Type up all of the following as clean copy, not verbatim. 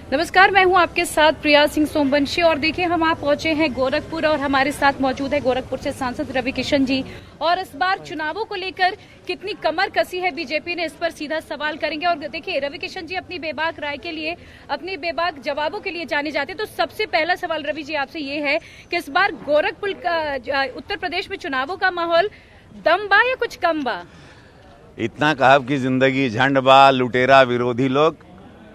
नमस्कार, मैं हूं आपके साथ प्रिया सिंह सोमवंशी और देखिए हम आप पहुंचे हैं गोरखपुर और हमारे साथ मौजूद है गोरखपुर से सांसद रवि किशन जी। और इस बार चुनावों को लेकर कितनी कमर कसी है बीजेपी ने, इस पर सीधा सवाल करेंगे। और देखिए रवि किशन जी अपनी बेबाक राय के लिए, अपनी बेबाक जवाबों के लिए जाने जाते हैं। तो सबसे पहला सवाल रवि जी आपसे ये है कि इस बार गोरखपुर का उत्तर प्रदेश में चुनावों का माहौल दम बा या कुछ कम बा? इतना कहब की जिंदगी झंड बा, लुटेरा विरोधी लोग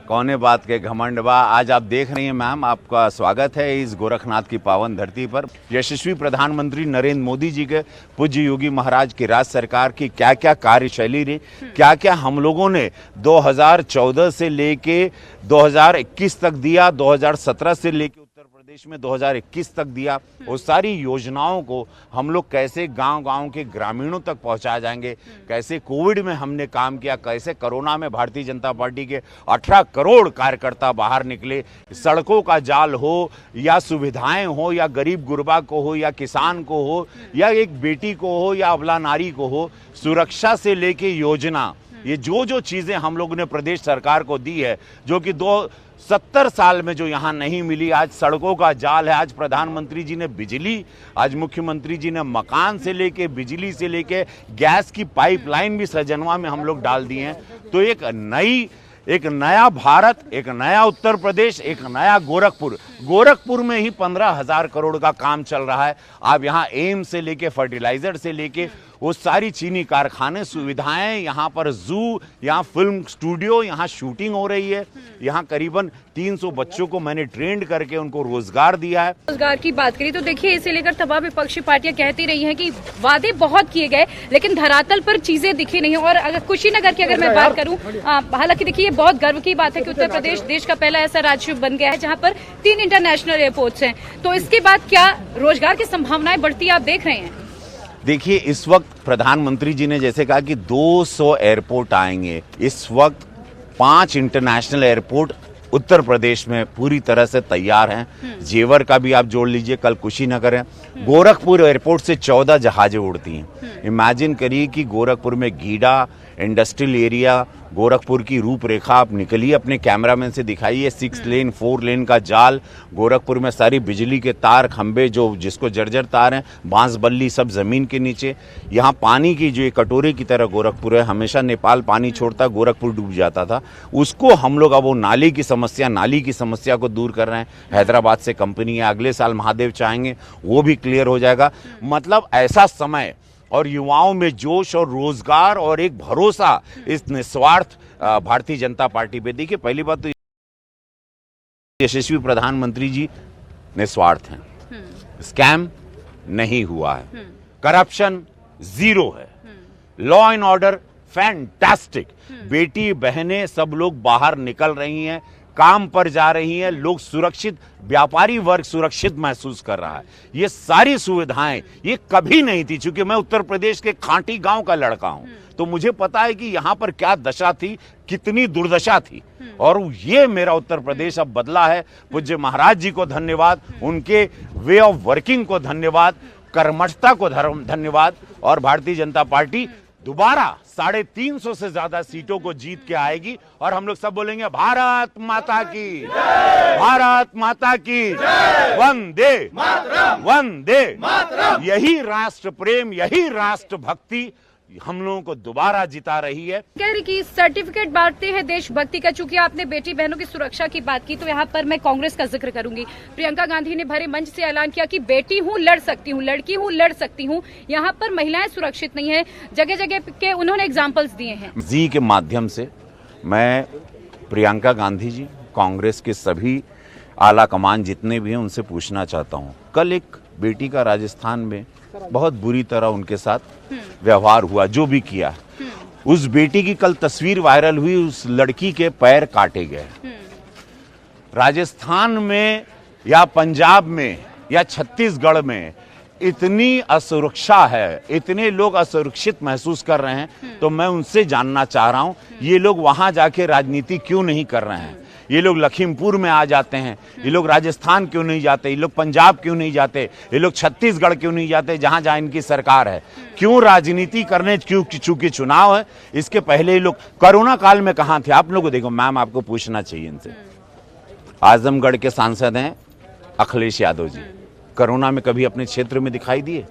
कौने बात के घमंड बा। आज आप देख रही हैं मैम, आपका स्वागत है इस गोरखनाथ की पावन धरती पर। यशस्वी प्रधानमंत्री नरेंद्र मोदी जी के, पूज्य योगी महाराज की राज सरकार की क्या क्या कार्यशैली रही, क्या क्या हम लोगों ने 2014 से लेके 2021 तक दिया, 2017 से लेके उत्तर प्रदेश में 2021 तक दिया, वो सारी योजनाओं को हम लोग कैसे गांव-गांव के ग्रामीणों तक पहुंचा जाएंगे, कैसे कोविड में हमने काम किया, कैसे कोरोना में भारतीय जनता पार्टी के 18 करोड़ कार्यकर्ता बाहर निकले। सड़कों का जाल हो या सुविधाएं हो या गरीब गुरबा को हो या किसान को हो या एक बेटी को हो या अबला नारी को हो, सुरक्षा से लेके योजना, ये जो चीजें हम लोगों ने प्रदेश सरकार को दी है, जो कि 70 साल में जो यहाँ नहीं मिली। आज सड़कों का जाल है, आज प्रधानमंत्री जी ने बिजली, आज मुख्यमंत्री जी ने मकान से लेके बिजली से लेके गैस की पाइपलाइन भी सजनवा में हम लोग डाल दिए हैं। तो एक नया भारत, एक नया उत्तर प्रदेश, एक नया गोरखपुर में ही 15,000 करोड़ का काम चल रहा है। आप यहाँ एम्स से लेके फर्टिलाइजर से लेके वो सारी चीनी कारखाने, सुविधाएं, यहाँ पर जू, यहाँ फिल्म स्टूडियो, यहाँ शूटिंग हो रही है। यहाँ करीबन 300 बच्चों को मैंने ट्रेंड करके उनको रोजगार दिया है। रोजगार की बात करी तो देखिए इसे लेकर तमाम विपक्षी पार्टियां कहती रही हैं कि वादे बहुत किए गए लेकिन धरातल पर चीजें दिखी नहीं। और अगर कुशीनगर की अगर मैं बात करूं, हालांकि देखिए बहुत गर्व की बात है कि उत्तर प्रदेश देश का पहला ऐसा राज्य बन गया है जहां पर 3 इंटरनेशनल एयरपोर्ट्स हैं। तो इसके बाद क्या रोजगार की संभावनाएं बढ़ती आप देख रहे हैं? देखिए इस वक्त प्रधानमंत्री जी ने जैसे कहा कि 200 एयरपोर्ट आएंगे, इस वक्त 5 इंटरनेशनल एयरपोर्ट उत्तर प्रदेश में पूरी तरह से तैयार हैं। जेवर का भी आप जोड़ लीजिए, कल कुशीनगर है। गोरखपुर एयरपोर्ट से 14 जहाजें उड़ती हैं। इमेजिन करिए कि गोरखपुर में गीडा इंडस्ट्रियल एरिया, गोरखपुर की रूपरेखा आप निकलिए, अपने कैमरामैन से दिखाइए। 6 लेन 4 लेन का जाल, गोरखपुर में सारी बिजली के तार खंबे, जो जिसको जर्जर तार हैं, बांस बल्ली सब जमीन के नीचे। यहाँ पानी की जो एक कटोरे की तरह गोरखपुर है, हमेशा नेपाल पानी छोड़ता, गोरखपुर डूब जाता था। उसको हम लोग अब वो नाली की समस्या को दूर कर रहे हैं। हैदराबाद से कंपनी है, अगले साल महादेव चाहेंगे वो भी क्लियर हो जाएगा। मतलब ऐसा समय और युवाओं में जोश और रोजगार और एक भरोसा इस निस्वार्थ भारतीय जनता पार्टी पे। देखिए पहली बात तो यशस्वी प्रधानमंत्री जी निस्वार्थ हैं, स्कैम नहीं हुआ है, करप्शन 0 है, लॉ एंड ऑर्डर फैंटास्टिक, बेटी बहनें सब लोग बाहर निकल रही हैं, काम पर जा रही हैं, लोग सुरक्षित, व्यापारी वर्ग सुरक्षित महसूस कर रहा है। ये सारी सुविधाएं ये कभी नहीं थी। चूंकि मैं उत्तर प्रदेश के खांटी गांव का लड़का हूं, तो मुझे पता है कि यहां पर क्या दशा थी, कितनी दुर्दशा थी। और ये मेरा उत्तर प्रदेश अब बदला है। पूज्य महाराज जी को धन्यवाद, उनके वे ऑफ वर्किंग को धन्यवाद, कर्मठता को धन्यवाद। और भारतीय जनता पार्टी दोबारा 350 से ज्यादा सीटों को जीत के आएगी और हम लोग सब बोलेंगे भारत माता की, भारत माता की, वंदे वंदे। यही राष्ट्र प्रेम, यही राष्ट्र भक्ति हम लोगों को दोबारा जिता रही है। कह रही कि सर्टिफिकेट बांटते हैं देशभक्ति का। चूंकि आपने बेटी बहनों की सुरक्षा की बात की तो यहाँ पर मैं कांग्रेस का जिक्र करूंगी। प्रियंका गांधी ने भरे मंच से ऐलान किया कि बेटी हूँ लड़ सकती हूँ, लड़की हूँ लड़ सकती हूँ। यहाँ पर महिलाएं सुरक्षित नहीं है, जगह जगह के उन्होंने एग्जाम्पल्स दिए हैं। जी के माध्यम से मैं प्रियंका गांधी जी, कांग्रेस के सभी आला कमान जितने भी हैं उनसे पूछना चाहता हूँ, कल एक बेटी का राजस्थान में बहुत बुरी तरह उनके साथ व्यवहार हुआ, जो भी किया, उस बेटी की कल तस्वीर वायरल हुई, उस लड़की के पैर काटे गए। राजस्थान में या पंजाब में या छत्तीसगढ़ में इतनी असुरक्षा है, इतने लोग असुरक्षित महसूस कर रहे हैं। तो मैं उनसे जानना चाह रहा हूं, ये लोग वहां जाके राजनीति क्यों नहीं कर रहे हैं? ये लोग लखीमपुर में आ जाते हैं, ये लोग राजस्थान क्यों नहीं जाते, ये लोग पंजाब क्यों नहीं जाते, ये लोग छत्तीसगढ़ क्यों नहीं जाते, जहां जहां इनकी सरकार है? क्यों राजनीति करने? क्यों? चूंकि चुनाव है। इसके पहले ये लोग कोरोना काल में कहां थे? आप लोगों को देखो मैम, आपको पूछना चाहिए इनसे, आजमगढ़ के सांसद हैं अखिलेश यादव जी। कोरोना में कभी अपने क्षेत्र में दिखाई दिए?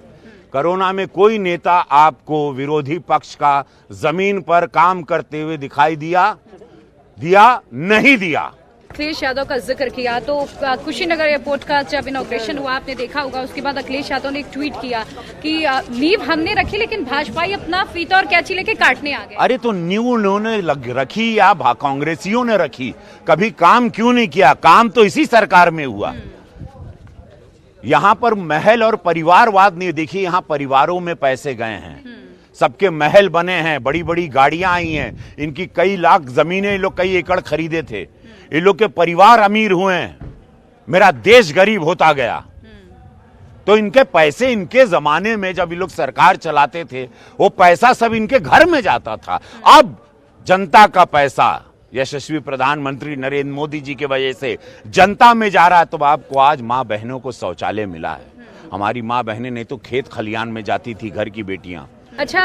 कोरोना में कोई नेता आपको विरोधी पक्ष का जमीन पर काम करते हुए दिखाई दिया नहीं दिया। अखिलेश यादव का जिक्र किया तो कुशीनगर एयरपोर्ट का जब इनॉग्रेशन हुआ आपने देखा होगा, उसके बाद अखिलेश यादव ने एक ट्वीट किया कि नींव हमने रखी लेकिन भाजपाई अपना फीता और कैंची लेके काटने आ गए। अरे तो नींव उन्होंने रखी या कांग्रेसियों ने रखी, कभी काम क्यों नहीं किया? काम तो इसी सरकार में हुआ। यहां पर महल और परिवारवाद नहीं, देखिए यहां परिवारों में पैसे गए हैं, सबके महल बने हैं, बड़ी बड़ी गाड़ियां आई हैं, इनकी कई लाख जमीनें ये लोग कई एकड़ खरीदे थे, ये लोग के परिवार अमीर हुए हैं, मेरा देश गरीब होता गया। तो इनके पैसे इनके जमाने में जब ये लोग सरकार चलाते थे वो पैसा सब इनके घर में जाता था। अब जनता का पैसा यशस्वी प्रधानमंत्री नरेंद्र मोदी जी की वजह से जनता में जा रहा है। तो आपको आज माँ बहनों को शौचालय मिला है। हमारी माँ बहनें नहीं तो खेत खलियान में जाती थी, घर की बेटियां। अच्छा,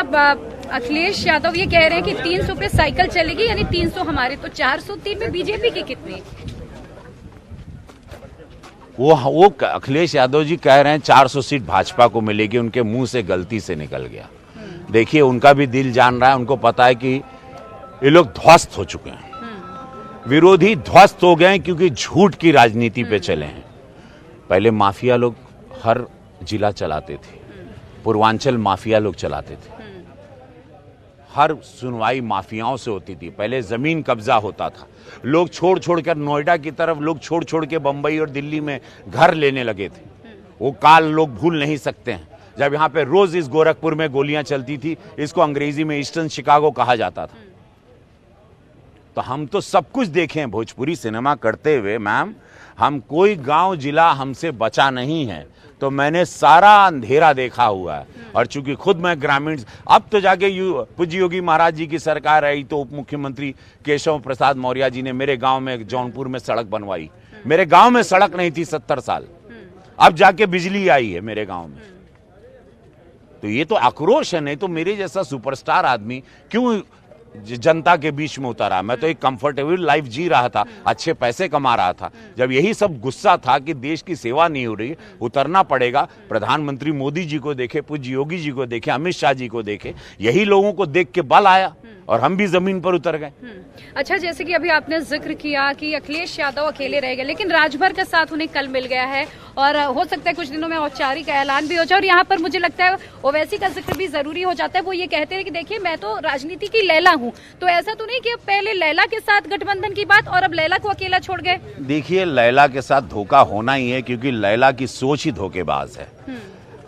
अखिलेश यादव ये कह रहे हैं कि 300 पे साइकिल चलेगी, यानी 300 हमारे, तो 403 में बीजेपी की कितनी? वो अखिलेश यादव जी कह रहे हैं 400 सीट भाजपा को मिलेगी, उनके मुंह से गलती से निकल गया। देखिए उनका भी दिल जान रहा है, उनको पता है कि ये लोग ध्वस्त हो चुके हैं, विरोधी ध्वस्त हो गए हैं क्योंकि झूठ की राजनीति पे चले हैं। पहले माफिया लोग हर जिला चलाते थे, पूर्वांचल माफिया लोग चलाते थे, हर सुनवाई माफियाओं से होती थी, पहले जमीन कब्जा होता था, लोग छोड़ छोड़ कर नोएडा की तरफ, लोग छोड़ छोड़ के बंबई और दिल्ली में घर लेने लगे थे। वो काल लोग भूल नहीं सकते हैं जब यहाँ पे रोज इस गोरखपुर में गोलियां चलती थी। इसको अंग्रेजी में ईस्टर्न शिकागो कहा जाता था। तो हम तो सब कुछ देखे हैं भोजपुरी सिनेमा करते हुए मैम, हम कोई गांव जिला हमसे बचा नहीं है। तो मैंने सारा अंधेरा देखा हुआ है, और चूंकि खुद मैं ग्रामीण, अब तो जाके पूज्य योगी महाराज जी की सरकार आई तो उप मुख्यमंत्री केशव प्रसाद मौर्य जी ने मेरे गांव में जौनपुर में सड़क बनवाई। मेरे गांव में सड़क नहीं थी 70 साल, अब जाके बिजली आई है मेरे गांव में। तो ये तो आक्रोश है, नहीं तो मेरे जैसा सुपरस्टार आदमी क्यों जनता के बीच में उतरा? मैं तो एक कंफर्टेबल लाइफ जी रहा था, अच्छे पैसे कमा रहा था। जब यही सब गुस्सा था कि देश की सेवा नहीं हो रही, उतरना पड़ेगा। प्रधानमंत्री मोदी जी को देखे, पूज्य योगी जी को देखे, अमित शाह जी को देखे, यही लोगों को देख के बल आया और हम भी जमीन पर उतर गए। अच्छा, जैसे कि अभी आपने जिक्र किया कि अखिलेश यादव अकेले रह गए, लेकिन राजभर का साथ उन्हें कल मिल गया है और हो सकता है कुछ दिनों में औपचारिक ऐलान भी हो जाए। और यहाँ पर मुझे लगता है ओवैसी का जिक्र भी जरूरी हो जाता है। वो ये कहते हैं कि देखिए मैं तो राजनीति की लैला हूँ, तो ऐसा तो नहीं कि पहले लैला के साथ गठबंधन की बात और अब लैला को अकेला छोड़ गए। देखिए लैला के साथ धोखा होना ही है, क्योंकि लैला की सोच ही धोखेबाज है।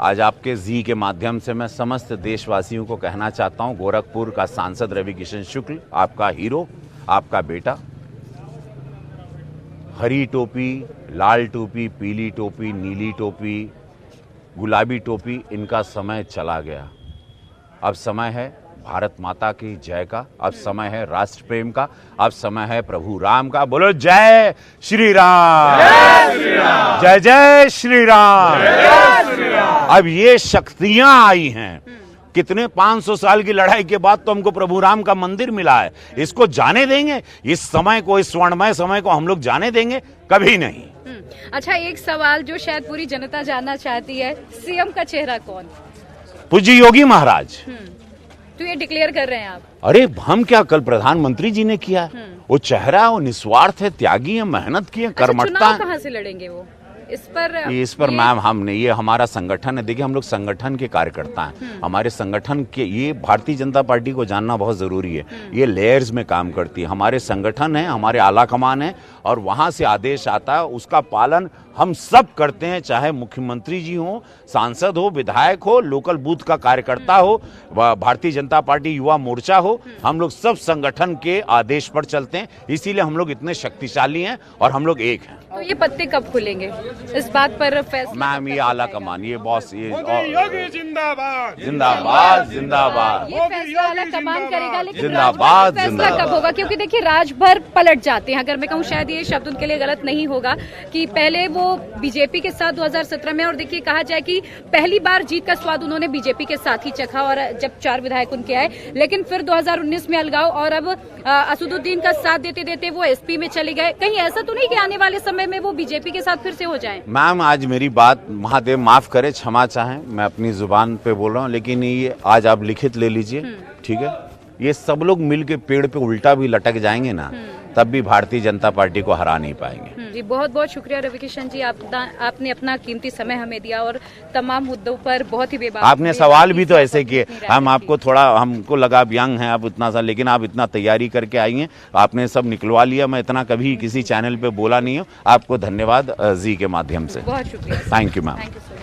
आज आपके जी के माध्यम से मैं समस्त देशवासियों को कहना चाहता हूं, गोरखपुर का सांसद रवि किशन शुक्ल आपका हीरो, आपका बेटा, हरी टोपी, लाल टोपी, पीली टोपी, नीली टोपी, गुलाबी टोपी, इनका समय चला गया। अब समय है भारत माता की जय का, अब समय है राष्ट्र प्रेम का, अब समय है प्रभु राम का। बोलो जय श्री राम, जय जय श्री राम। अब ये शक्तियां आई हैं, कितने 500 साल की लड़ाई के बाद तो हमको प्रभु राम का मंदिर मिला है। इसको जाने देंगे? इस समय को, इस स्वर्णमय समय को हम लोग जाने देंगे? कभी नहीं। अच्छा, एक सवाल जो शायद पूरी जनता जानना चाहती है, सीएम का चेहरा कौन? पूज्य योगी महाराज। तो ये डिक्लेयर कर रहे हैं आप? अरे हम क्या, कल प्रधानमंत्री जी ने किया। वो चेहरा, वो निस्वार्थ है, त्यागी है, मेहनत की है, कर्मठता है। कहाँ से लड़ेंगे वो? इस पर मैम हमने, ये हमारा संगठन है। देखिए हम लोग संगठन के कार्यकर्ता हैं। हमारे संगठन के, ये भारतीय जनता पार्टी को जानना बहुत जरूरी है, ये लेयर्स में काम करती है। हमारे संगठन है, हमारे आला कमान है, और वहां से आदेश आता है, उसका पालन हम सब करते हैं। चाहे मुख्यमंत्री जी हो, सांसद हो, विधायक हो, लोकल बूथ का कार्यकर्ता हो, भारतीय जनता पार्टी युवा मोर्चा हो, हम लोग सब संगठन के आदेश पर चलते हैं। इसीलिए हम लोग इतने शक्तिशाली हैं और हम लोग एक हैं। तो ये पत्ते कब खुलेंगे, इस बात पर फैसला? मैम ये आला कमान, ये बॉस, ये योगी जिंदाबाद, जिंदाबाद जिंदाबाद, ये फैसला आला कमान करेगा, लेकिन जिंदाबाद फैसला कब होगा? क्योंकि देखिए राजभर पलट जाते हैं। अगर मैं कहूँ, शायद ये शब्द उनके लिए गलत नहीं होगा कि पहले वो बीजेपी के साथ 2017 में, और देखिए कहा जाए कि पहली बार जीत का स्वाद उन्होंने बीजेपी के साथ ही चखा और जब 4 विधायक उनके आए, लेकिन फिर 2019 में अलगाव और अब असदुद्दीन का साथ देते देते वो एसपी में चले गए। कहीं ऐसा तो नहीं कि आने वाले समय में वो बीजेपी के साथ फिर से हो जाएं? मैम, आज मेरी बात महादेव माफ करे, क्षमा चाहें, मैं अपनी जुबान पे बोल रहा हूँ, लेकिन ये आज आप लिखित ले लीजिए, ठीक है? ये सब लोग मिलके पेड़ पे उल्टा भी लटक जाएंगे ना, तब भी भारतीय जनता पार्टी को हरा नहीं पाएंगे। जी, बहुत बहुत शुक्रिया रविकिशन जी, आपने अपना कीमती समय हमें दिया और तमाम मुद्दों पर बहुत ही बेबाक आपने सवाल भी तो ऐसे किए, हम आपको थोड़ा, हमको लगा आप यंग हैं, आप इतना सा, लेकिन आप इतना तैयारी करके आई हैं, आपने सब निकलवा लिया। मैं इतना कभी किसी चैनल पे बोला नहीं हूँ। आपको धन्यवाद जी के माध्यम से। बहुत शुक्रिया। Thank you ma'am. Thank you sir.